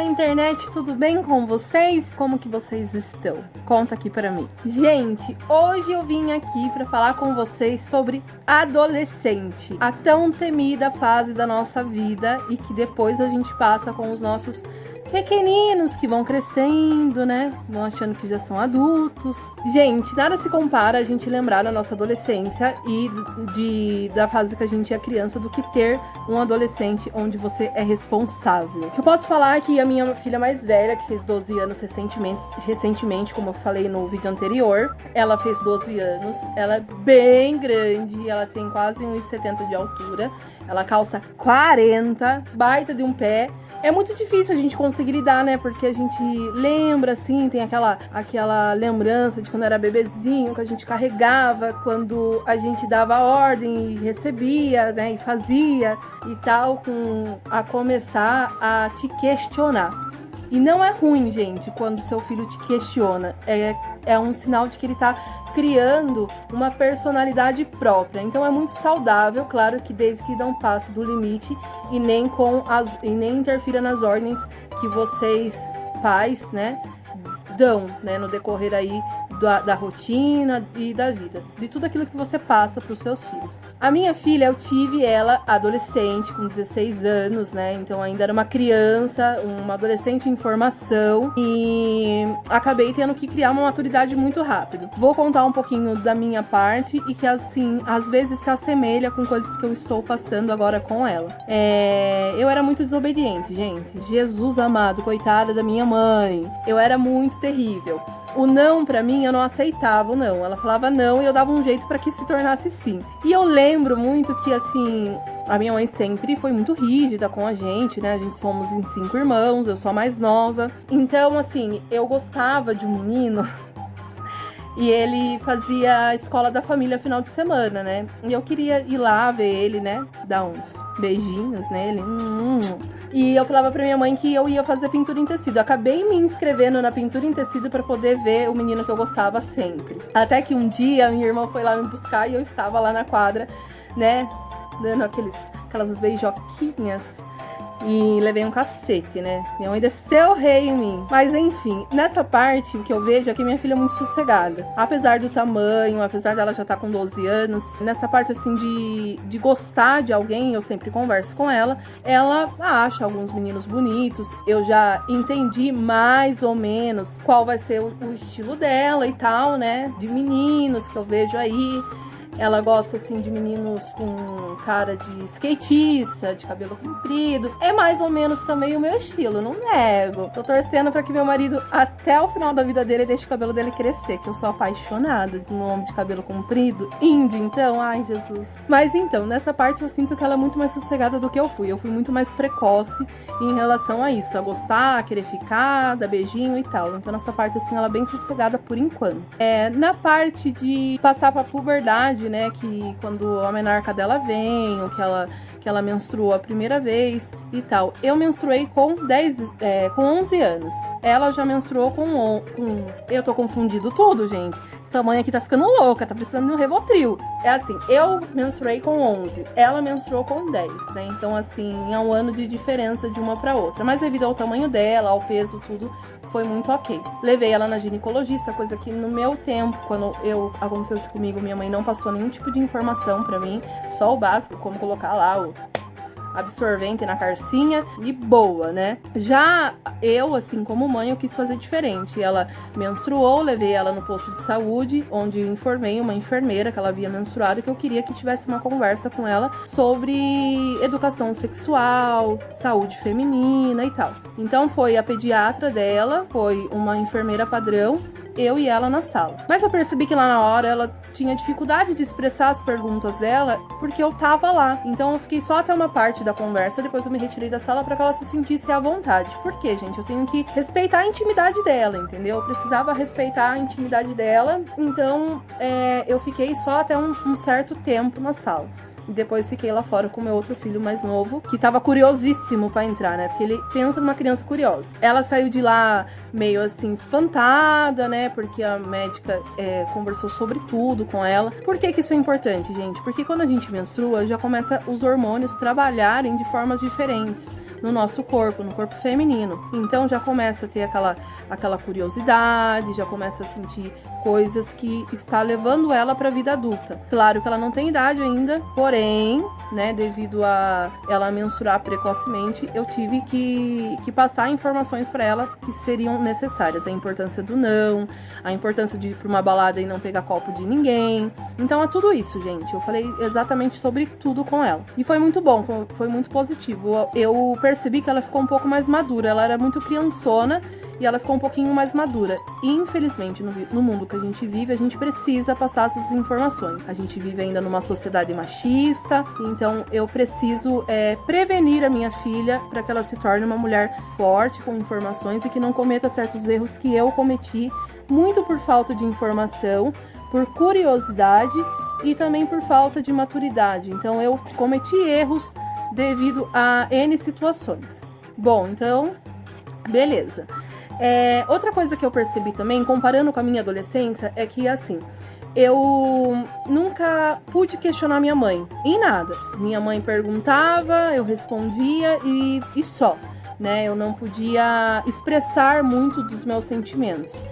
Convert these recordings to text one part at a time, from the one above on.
da internet, tudo bem com vocês? Como que vocês estão? Conta aqui pra mim. Gente, hoje eu vim aqui pra falar com vocês sobre adolescente, a tão temida fase da nossa vida e que depois a gente passa com os nossos pequeninos que vão crescendo, né? Vão achando que já são adultos. Gente, nada se compara a gente lembrar da nossa adolescência e da fase que a gente é criança do que ter um adolescente onde você é responsável. O que eu posso falar é que a minha filha mais velha, que fez 12 anos recentemente, como eu falei no vídeo anterior, ela fez 12 anos, ela é bem grande, ela tem quase 1,70 de altura, ela calça 40, baita de um pé. É muito difícil a gente conseguir lidar, né? Porque a gente lembra, assim, tem aquela lembrança de quando era bebezinho, que a gente carregava, quando a gente dava ordem e recebia, né? E fazia e tal, a começar a te questionar. E não é ruim, gente, quando seu filho te questiona. É um sinal de que ele tá criando uma personalidade própria. Então é muito saudável, claro que desde que não passe do limite e nem interfira nas ordens que vocês, pais, né, dão, né, no decorrer aí da rotina e da vida, de tudo aquilo que você passa para os seus filhos. A minha filha, eu tive ela adolescente, com 16 anos, né? Então ainda era uma criança, uma adolescente em formação e acabei tendo que criar uma maturidade muito rápido. Vou contar um pouquinho da minha parte e que, assim, às vezes se assemelha com coisas que eu estou passando agora com ela. Eu era muito desobediente, gente. Jesus amado, coitada da minha mãe. Eu era muito terrível. O não, pra mim, eu não aceitava o não. Ela falava não e eu dava um jeito pra que se tornasse sim. E eu lembro muito que, assim, a minha mãe sempre foi muito rígida com a gente, né? A gente somos em 5 irmãos, eu sou a mais nova. Então, assim, eu gostava de um menino e ele fazia a escola da família final de semana, né? E eu queria ir lá ver ele, né? Dar uns beijinhos nele. E eu falava pra minha mãe que eu ia fazer pintura em tecido. Eu acabei me inscrevendo na pintura em tecido pra poder ver o menino que eu gostava sempre. Até que um dia minha irmã foi lá me buscar e eu estava lá na quadra, né? Dando aquelas beijoquinhas. E levei um cacete, né? Minha mãe desceu o rei em mim. Mas enfim, nessa parte o que eu vejo é que minha filha é muito sossegada. Apesar do tamanho, apesar dela já estar com 12 anos, nessa parte assim de gostar de alguém, eu sempre converso com ela. Ela acha alguns meninos bonitos. Eu já entendi mais ou menos qual vai ser o estilo dela e tal, né? De meninos que eu vejo aí. Ela gosta, assim, de meninos com cara de skatista, de cabelo comprido. É mais ou menos também o meu estilo, não nego. Tô torcendo pra que meu marido, até o final da vida dele, deixe o cabelo dele crescer, que eu sou apaixonada de um homem de cabelo comprido. Índio, então, ai, Jesus. Mas, então, nessa parte eu sinto que ela é muito mais sossegada do que eu fui. Eu fui muito mais precoce em relação a isso, a gostar, a querer ficar, dar beijinho e tal. Então, nessa parte, assim, ela é bem sossegada por enquanto. Na parte de passar pra puberdade, né, que quando a menarca dela vem, ou que ela menstruou a primeira vez e tal. Eu menstruei com 11 anos. Ela já menstruou eu tô confundindo tudo, gente. Essa mãe aqui tá ficando louca, tá precisando de um Rivotril. É assim, eu menstruei com 11, ela menstruou com 10, né? Então, assim, é um ano de diferença de uma pra outra. Mas devido ao tamanho dela, ao peso, tudo, foi muito ok. Levei ela na ginecologista, coisa que no meu tempo, quando aconteceu isso comigo, minha mãe não passou nenhum tipo de informação pra mim, só o básico, como colocar lá o absorvente na carcinha e boa, né? Já eu, assim como mãe, eu quis fazer diferente. Ela menstruou, levei ela no posto de saúde, onde eu informei uma enfermeira que ela havia menstruado e que eu queria que tivesse uma conversa com ela sobre educação sexual, saúde feminina e tal. Então foi a pediatra dela, foi uma enfermeira padrão, eu e ela na sala. Mas eu percebi que lá na hora ela tinha dificuldade de expressar as perguntas dela porque eu tava lá. Então eu fiquei só até uma parte da conversa, depois eu me retirei da sala para que ela se sentisse à vontade. Por quê, gente? Eu tenho que respeitar a intimidade dela, entendeu? Eu precisava respeitar a intimidade dela, então eu fiquei só até um certo tempo na sala. E depois fiquei lá fora com o meu outro filho mais novo, que tava curiosíssimo pra entrar, né? Porque ele pensa numa criança curiosa. Ela saiu de lá meio assim, espantada, né? Porque a médica conversou sobre tudo com ela. Por que que isso é importante, gente? Porque quando a gente menstrua, já começa os hormônios trabalharem de formas diferentes no nosso corpo, no corpo feminino. Então já começa a ter aquela curiosidade, já começa a sentir coisas que está levando ela para a vida adulta. Claro que ela não tem idade ainda, porém, né, devido a ela menstruar precocemente, eu tive que passar informações para ela que seriam necessárias. A importância do não, a importância de ir para uma balada e não pegar copo de ninguém. Então é tudo isso, gente. Eu falei exatamente sobre tudo com ela. E foi muito bom, foi muito positivo. Eu percebi que ela ficou um pouco mais madura. Ela era muito criançona e ela ficou um pouquinho mais madura. E, infelizmente, no mundo que a gente vive, a gente precisa passar essas informações. A gente vive ainda numa sociedade machista, então eu preciso prevenir a minha filha para que ela se torne uma mulher forte, com informações e que não cometa certos erros que eu cometi, muito por falta de informação, por curiosidade e também por falta de maturidade. Então eu cometi erros devido a N situações. Bom, então, beleza. Outra coisa que eu percebi também, comparando com a minha adolescência, é que, assim, eu nunca pude questionar minha mãe em nada. Minha mãe perguntava, eu respondia e só, né? Eu não podia expressar muito dos meus sentimentos.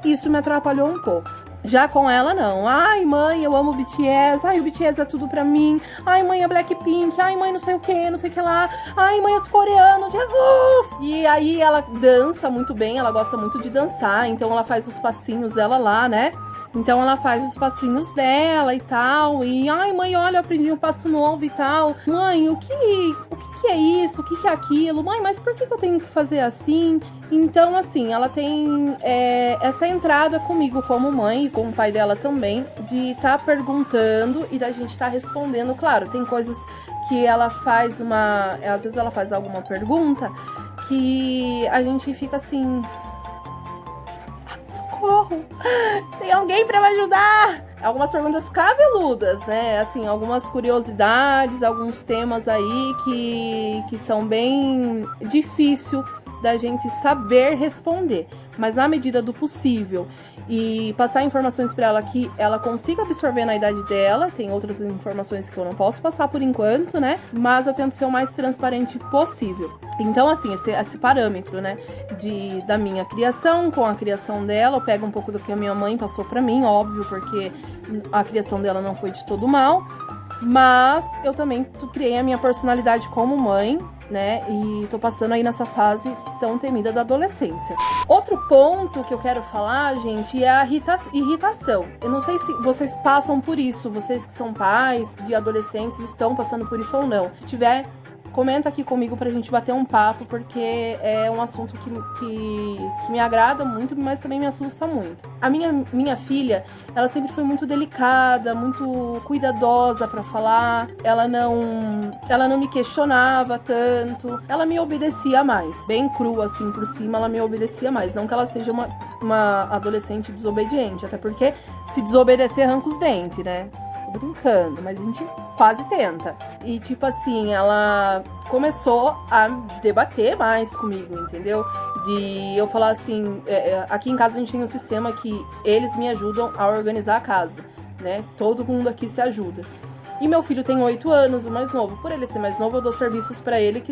Isso me atrapalhou um pouco. Já com ela, não. Ai, mãe, eu amo o BTS. Ai, o BTS é tudo pra mim. Ai, mãe, é Blackpink. Ai, mãe, não sei o que lá. Ai, mãe, os coreanos, Jesus! E aí ela dança muito bem, ela gosta muito de dançar. Então ela faz os passinhos dela lá, né? Então ela faz os passinhos dela e tal. E, ai, mãe, olha, eu aprendi um passo novo e tal. Mãe, o que é isso? O que é aquilo? Mãe, mas por que eu tenho que fazer assim? Então, assim, ela tem essa entrada comigo como mãe e com o pai dela também, de estar perguntando e da gente estar respondendo. Claro, tem coisas que ela faz às vezes ela faz alguma pergunta que a gente fica assim... Socorro! Tem alguém pra me ajudar! Algumas perguntas cabeludas, né? Assim, algumas curiosidades, alguns temas aí que são bem difícil da gente saber responder, mas na medida do possível e passar informações para ela que ela consiga absorver na idade dela. Tem outras informações que eu não posso passar por enquanto, né? Mas eu tento ser o mais transparente possível. Então, assim, esse parâmetro, né, da minha criação com a criação dela, eu pego um pouco do que a minha mãe passou para mim, óbvio, porque a criação dela não foi de todo mal, mas eu também criei a minha personalidade como mãe, né? E tô passando aí nessa fase tão temida da adolescência. Outro ponto que eu quero falar, gente, é a irritação. Eu não sei se vocês passam por isso, vocês que são pais de adolescentes estão passando por isso ou não. Se tiver, comenta aqui comigo pra gente bater um papo, porque é um assunto que me agrada muito, mas também me assusta muito. A minha filha, ela sempre foi muito delicada, muito cuidadosa pra falar. Ela não me questionava tanto. Ela me obedecia mais. Bem crua, assim, por cima, ela me obedecia mais. Não que ela seja uma adolescente desobediente, até porque se desobedecer, arranca os dentes, né? Tô brincando, mas a gente quase tenta. E tipo assim, ela começou a debater mais comigo, entendeu? De eu falar assim, aqui em casa a gente tem um sistema que eles me ajudam a organizar a casa, né? Todo mundo aqui se ajuda. E meu filho tem 8 anos, o mais novo. Por ele ser mais novo, eu dou serviços pra ele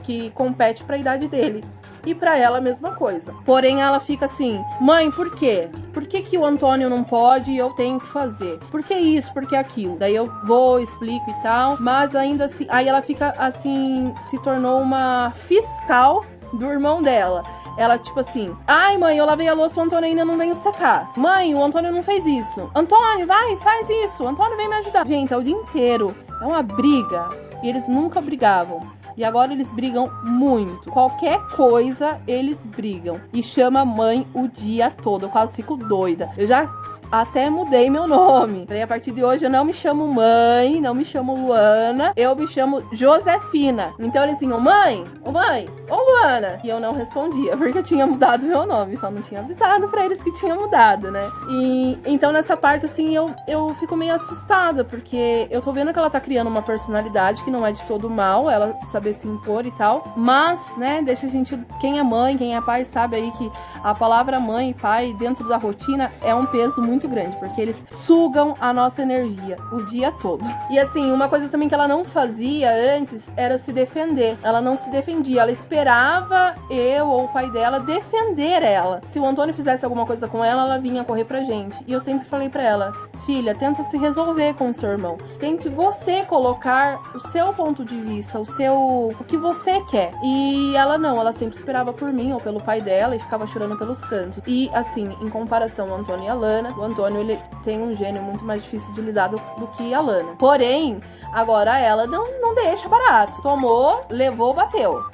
que compete pra idade dele. E pra ela a mesma coisa. Porém, ela fica assim, mãe, por quê? Por que o Antônio não pode e eu tenho que fazer? Por que isso? Por que aquilo? Daí eu vou, explico e tal. Mas ainda assim, aí ela fica assim, se tornou uma fiscal do irmão dela. Ela, tipo assim, ai, mãe, eu lavei a louça, o Antônio ainda não veio secar. Mãe, o Antônio não fez isso. Antônio, vai, faz isso. Antônio, vem me ajudar. Gente, é o dia inteiro. É uma briga. E eles nunca brigavam. E agora eles brigam muito. Qualquer coisa, eles brigam. E chama a mãe o dia todo. Eu quase fico doida. Eu já até mudei meu nome. Falei, a partir de hoje eu não me chamo mãe, não me chamo Luana, eu me chamo Josefina. Então ele assim, ô mãe, ô Luana. E eu não respondia, porque eu tinha mudado meu nome, só não tinha avisado pra eles que tinha mudado, né? E então nessa parte, assim, eu fico meio assustada, porque eu tô vendo que ela tá criando uma personalidade que não é de todo mal, ela saber se impor e tal, mas, né, deixa a gente, quem é mãe, quem é pai, sabe aí que a palavra mãe e pai dentro da rotina é um peso muito grande, porque eles sugam a nossa energia o dia todo. E assim, uma coisa também que ela não fazia antes era se defender. Ela não se defendia, ela esperava eu ou o pai dela defender ela. Se o Antônio fizesse alguma coisa com ela, ela vinha correr pra gente. E eu sempre falei pra ela, filha, tenta se resolver com o seu irmão. Tente você colocar o seu ponto de vista, o que você quer. E ela não, ela sempre esperava por mim ou pelo pai dela e ficava chorando pelos cantos. E assim, em comparação ao Antônio e a Lana, o Antônio, ele tem um gênio muito mais difícil de lidar do que a Lana. Porém, agora ela não deixa barato. Tomou, levou, bateu.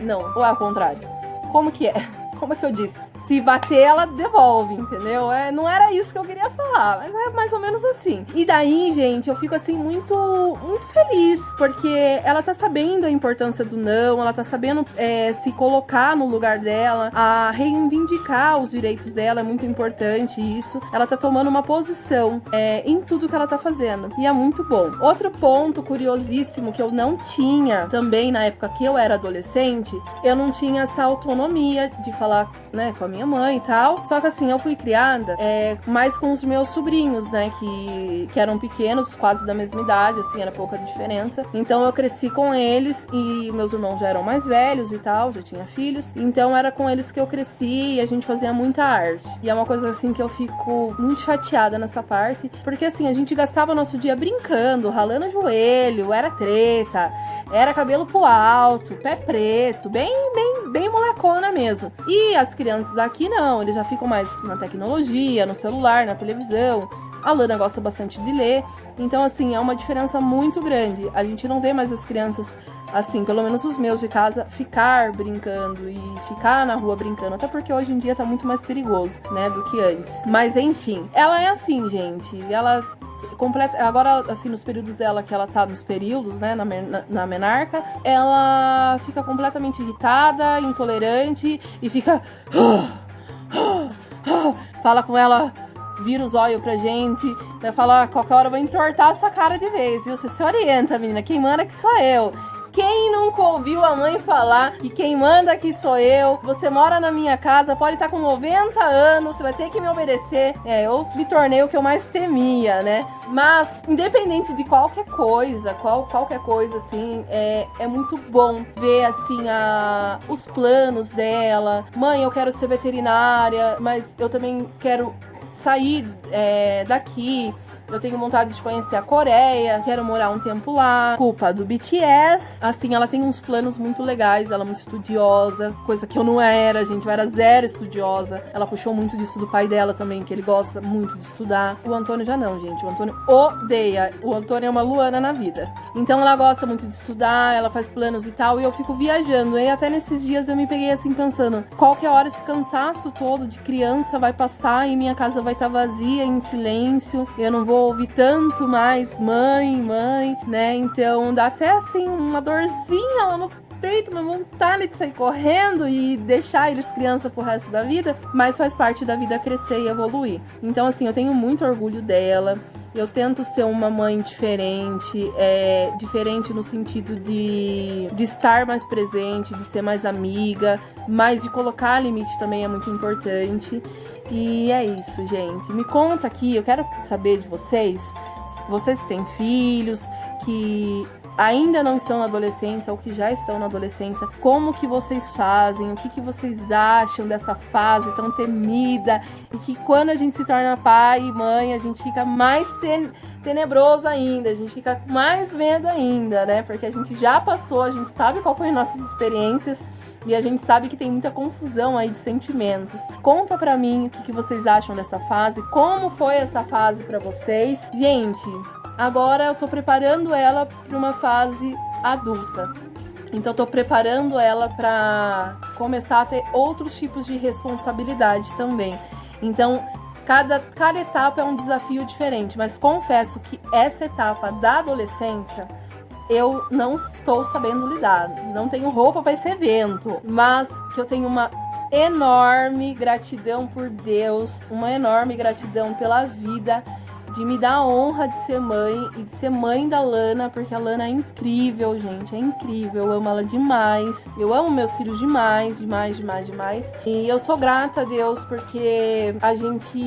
Não, ou é ao contrário? Como que é? Como é que eu disse? Se bater, ela devolve, entendeu? Não era isso que eu queria falar, mas é mais ou menos assim. E daí, gente, eu fico assim muito feliz, porque ela tá sabendo a importância do não, ela tá sabendo se colocar no lugar dela, a reivindicar os direitos dela, é muito importante isso. Ela tá tomando uma posição em tudo que ela tá fazendo, e é muito bom. Outro ponto curiosíssimo que eu não tinha também na época que eu era adolescente, eu não tinha essa autonomia de falar, né, com a minha mãe e tal. Só que assim, eu fui criada mais com os meus sobrinhos, né, que eram pequenos, quase da mesma idade, assim, era pouca diferença. Então eu cresci com eles e meus irmãos já eram mais velhos e tal, já tinha filhos. Então era com eles que eu cresci e a gente fazia muita arte. E é uma coisa assim que eu fico muito chateada nessa parte, porque assim, a gente gastava nosso dia brincando, ralando o joelho, era treta, era cabelo pro alto, pé preto, bem molecona mesmo. E as crianças aqui não, eles já ficam mais na tecnologia, no celular, na televisão. A Lana gosta bastante de ler. Então, assim, é uma diferença muito grande. A gente não vê mais as crianças, assim, pelo menos os meus de casa, ficar brincando e ficar na rua brincando. Até porque hoje em dia tá muito mais perigoso, né, do que antes. Mas, enfim, ela é assim, gente. Ela completa. Agora, assim, nos períodos dela, que ela tá nos períodos, né, na menarca, ela fica completamente irritada, intolerante e fica. Fala com ela, vira os olhos pra gente, vai falar, qualquer hora eu vou entortar a sua cara de vez, viu? Você se orienta, menina, quem manda aqui sou eu. Quem nunca ouviu a mãe falar que quem manda aqui sou eu, você mora na minha casa, pode estar com 90 anos, você vai ter que me obedecer. Eu me tornei o que eu mais temia, né? Mas, independente de qualquer coisa, assim, é muito bom ver, assim, os planos dela. Mãe, eu quero ser veterinária, mas eu também quero sair daqui. Eu tenho vontade de conhecer a Coreia, quero morar um tempo lá, culpa do BTS. Assim, ela tem uns planos muito legais, ela é muito estudiosa, coisa que eu não era, gente, eu era zero estudiosa. Ela puxou muito disso do pai dela também, que ele gosta muito de estudar. O Antônio já não, gente, o Antônio odeia. O Antônio é uma Luana na vida. Então ela gosta muito de estudar, ela faz planos e tal, e eu fico viajando. E até nesses dias eu me peguei assim pensando, qualquer hora esse cansaço todo de criança vai passar e minha casa vai estar vazia, em silêncio, eu não vou ouvir tanto mais mãe, né? Então dá até assim uma dorzinha lá no peito, uma vontade de sair correndo e deixar eles criança pro resto da vida, mas faz parte da vida crescer e evoluir. Então assim, eu tenho muito orgulho dela. Eu tento ser uma mãe diferente, diferente no sentido de estar mais presente, de ser mais amiga, mas de colocar limite também é muito importante. E é isso, gente. Me conta aqui, eu quero saber de vocês que têm filhos, que ainda não estão na adolescência ou que já estão na adolescência, como que vocês fazem, o que vocês acham dessa fase tão temida, e que quando a gente se torna pai e mãe, a gente fica mais tenebroso ainda, a gente fica com mais medo ainda, né? Porque a gente já passou, a gente sabe qual foi nossas experiências e a gente sabe que tem muita confusão aí de sentimentos. Conta pra mim o que vocês acham dessa fase, como foi essa fase pra vocês. Gente, agora eu tô preparando ela pra uma fase adulta. Então eu tô preparando ela pra começar a ter outros tipos de responsabilidade também. Então Cada etapa é um desafio diferente, mas confesso que essa etapa da adolescência eu não estou sabendo lidar. Não tenho roupa para esse evento, mas que eu tenho uma enorme gratidão por Deus, uma enorme gratidão pela vida, de me dar a honra de ser mãe e de ser mãe da Lana, porque a Lana é incrível, gente, é incrível, eu amo ela demais, eu amo meus filhos demais, demais, demais, demais, e eu sou grata a Deus porque a gente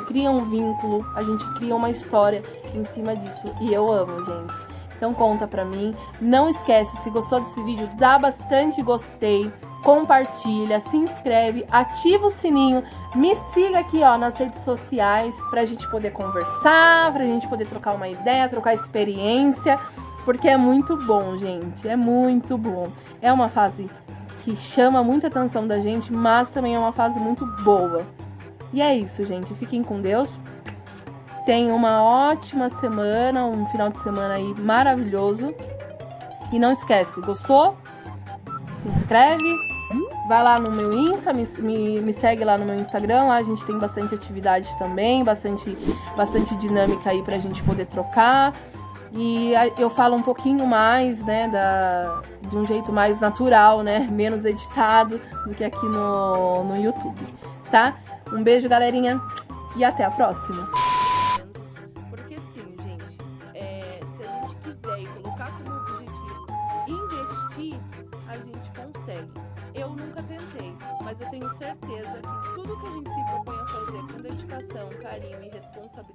cria um vínculo, a gente cria uma história em cima disso, e eu amo, gente. Então conta pra mim, não esquece, se gostou desse vídeo, dá bastante gostei, compartilha, se inscreve, ativa o sininho, me siga aqui, ó, nas redes sociais pra gente poder conversar, pra gente poder trocar uma ideia, trocar experiência, porque é muito bom, gente, é muito bom. É uma fase que chama muita atenção da gente, mas também é uma fase muito boa. E é isso, gente, fiquem com Deus. Tenha uma ótima semana, um final de semana aí maravilhoso. E não esquece, gostou? Se inscreve, vai lá no meu Insta, me segue lá no meu Instagram, lá a gente tem bastante atividade também, bastante dinâmica aí pra gente poder trocar. E eu falo um pouquinho mais, né, de um jeito mais natural, né, menos editado do que aqui no YouTube, tá? Um beijo, galerinha, e até a próxima! Porque sim, gente, se a gente quiser e colocar como objetivo investir, a gente consegue. Eu nunca tentei, mas eu tenho certeza que tudo que a gente se propõe a fazer com dedicação, carinho e responsabilidade